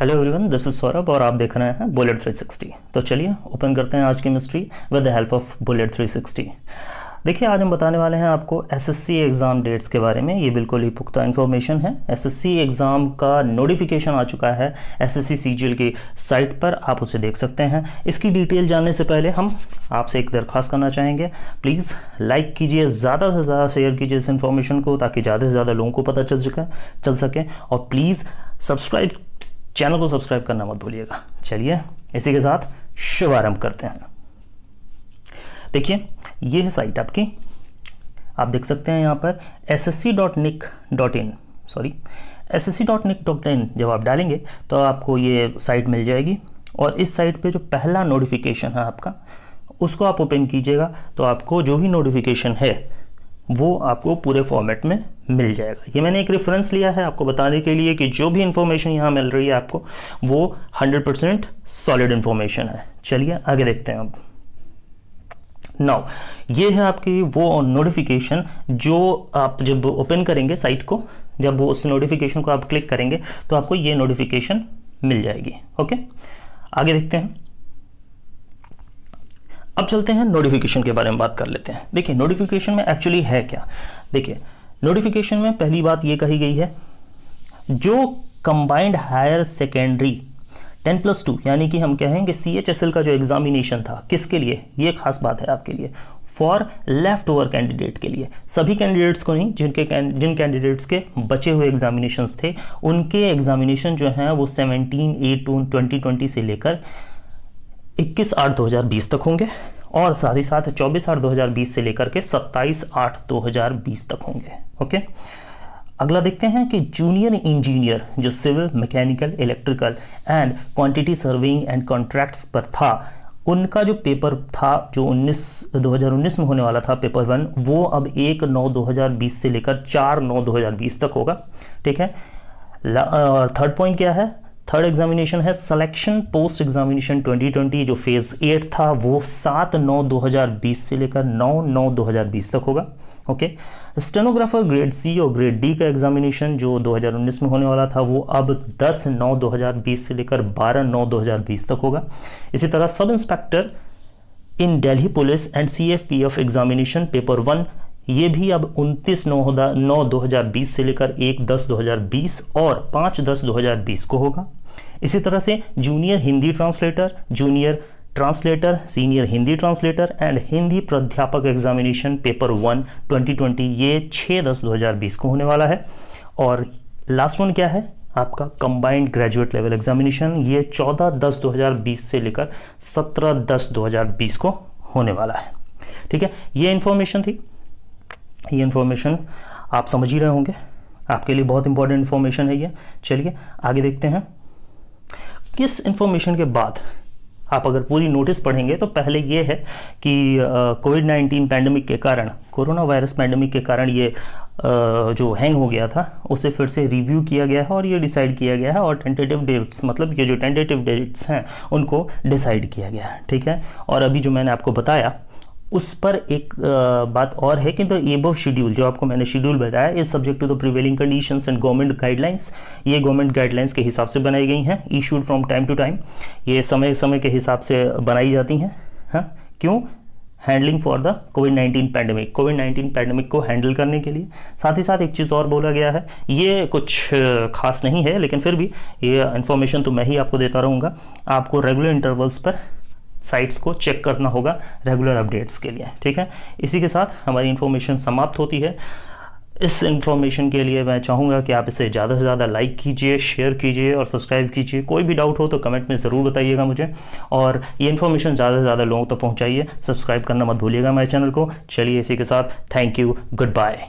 Hello everyone, this is Saurabh और आप देख रहे हैं बुलेट 360। तो चलिए ओपन करते हैं आज की mystery with the help of bullet 360। देखिए, आज हम बताने वाले हैं आपको एसएससी एग्ज़ाम डेट्स के बारे में। ये बिल्कुल ही पुख्ता इन्फॉर्मेशन है। एसएससी एग्ज़ाम का नोटिफिकेशन आ चुका है एसएससी सीजीएल की साइट पर, आप उसे देख सकते हैं। इसकी डिटेल जानने से पहले हम आपसे एक दरख्वास्त करना चाहेंगे, प्लीज़ लाइक कीजिए, ज़्यादा से ज़्यादा शेयर कीजिए इस इन्फॉर्मेशन को, ताकि ज़्यादा से ज़्यादा लोगों को पता चल सके। और प्लीज़ चैनल को सब्सक्राइब करना मत भूलिएगा। चलिए इसी के साथ शुभारंभ करते हैं। देखिए, ये है साइट आपकी, आप देख सकते हैं यहाँ पर ssc.nic.in जब आप डालेंगे तो आपको ये साइट मिल जाएगी। और इस साइट पे जो पहला नोटिफिकेशन है आपका, उसको आप ओपन कीजिएगा तो आपको जो भी नोटिफिकेशन है वो आपको पूरे फॉर्मेट में मिल जाएगा। ये मैंने एक रेफरेंस लिया है आपको बताने के लिए कि जो भी इन्फॉर्मेशन यहाँ मिल रही है आपको वो 100% सॉलिड इन्फॉर्मेशन है। चलिए आगे देखते हैं। अब नाउ ये है आपकी वो नोटिफिकेशन जो आप जब ओपन करेंगे साइट को, जब उस नोटिफिकेशन को आप क्लिक करेंगे तो आपको ये नोटिफिकेशन मिल जाएगी। ओके, आगे देखते हैं। अब चलते हैं नोटिफिकेशन के बारे में बात कर लेते हैं। देखिए, नोटिफिकेशन में एक्चुअली है क्या। देखिए, नोटिफिकेशन में पहली बात ये कही गई है, जो कंबाइंड हायर सेकेंडरी 10+2 यानी कि हम कहेंगे CHSL का जो एग्जामिनेशन था, किसके लिए, ये खास बात है आपके लिए, फॉर लेफ्ट ओवर कैंडिडेट के लिए। सभी कैंडिडेट्स को नहीं, जिन कैंडिडेट्स के बचे हुए एग्जामिनेशंस थे उनके एग्जामिनेशन जो हैं वो 17/8/2020 से लेकर 21/8/2020 तक होंगे, और साथ ही साथ 24/8/2020 से लेकर के 27/8/2020 तक होंगे। ओके, अगला देखते हैं कि जूनियर इंजीनियर जो civil, mechanical, electrical and quantity surveying and contracts पर था, उनका जो पेपर था जो 2019 में होने वाला था पेपर 1, वो अब 1/9/2020 से लेकर 4/9/2020 तक होगा। ठीक है, और थर्ड पॉइंट क्या है, थर्ड एग्जामिनेशन है सिलेक्शन पोस्ट एग्जामिनेशन 2020 जो फेज़ 8 था, वो 7/9/2020 से लेकर 9/9/2020 तक होगा। ओके, स्टेनोग्राफर ग्रेड सी और ग्रेड डी का एग्जामिनेशन जो 2019 में होने वाला था, वो अब 10/9/2020 से लेकर 12/9/2020 तक होगा। इसी तरह sub inspector in Delhi police and CFPF examination paper 1, ये भी अब 29/9/2020 से लेकर 1/10/2020 और 5/10/2020 को होगा। इसी तरह से junior Hindi translator, junior translator, senior Hindi translator and Hindi प्राध्यापक एग्जामिनेशन पेपर 1 2020, ये 6/10/2020 को होने वाला है। और लास्ट वन क्या है आपका, कंबाइंड ग्रेजुएट लेवल एग्जामिनेशन, ये 14/10/2020 से लेकर 17/10/2020 को होने वाला है। ठीक है, ये इन्फॉर्मेशन थी। ये इन्फॉर्मेशन आप समझ ही रहे होंगे, आपके लिए बहुत इंपॉर्टेंट इन्फॉर्मेशन है ये। चलिए आगे देखते हैं। किस इन्फॉर्मेशन के बाद आप अगर पूरी नोटिस पढ़ेंगे तो पहले ये है कि कोविड-19 पैंडमिक के कारण, कोरोना वायरस पैंडमिक के कारण ये जो हैंग हो गया था उसे फिर से रिव्यू किया गया है और ये डिसाइड किया गया है, और टेंटेटिव डेट्स, मतलब ये जो टेंटेटिव डेट्स हैं उनको डिसाइड किया गया है। ठीक है, और अभी जो मैंने आपको बताया उस पर एक बात और है कि द एबव शेड्यूल, जो आपको मैंने शेड्यूल बताया, is subject to the prevailing conditions and government guidelines. ये गवर्नमेंट गाइडलाइंस के हिसाब से बनाई गई हैं, issued from time to time. ये समय समय के हिसाब से बनाई जाती हैं। हाँ, क्यों, handling for the covid pandemic, covid pandemic को हैंडल करने के लिए। साथ ही साथ एक चीज़ और बोला गया है, ये कुछ खास नहीं है लेकिन फिर भी ये इन्फॉर्मेशन तो मैं ही आपको देता रहूँगा। आपको रेगुलर इंटरवल्स पर साइट्स को चेक करना होगा रेगुलर अपडेट्स के लिए। ठीक है, इसी के साथ हमारी इन्फॉर्मेशन समाप्त होती है। इस इन्फॉर्मेशन के लिए मैं चाहूँगा कि आप इसे ज़्यादा से ज़्यादा लाइक कीजिए, शेयर कीजिए और सब्सक्राइब कीजिए। कोई भी डाउट हो तो कमेंट में ज़रूर बताइएगा मुझे, और ये इन्फॉर्मेशन ज़्यादा से ज़्यादा लोगों तक पहुँचाइए। सब्सक्राइब करना मत भूलिएगा मेरे चैनल को। चलिए इसी के साथ थैंक यू, गुड बाय।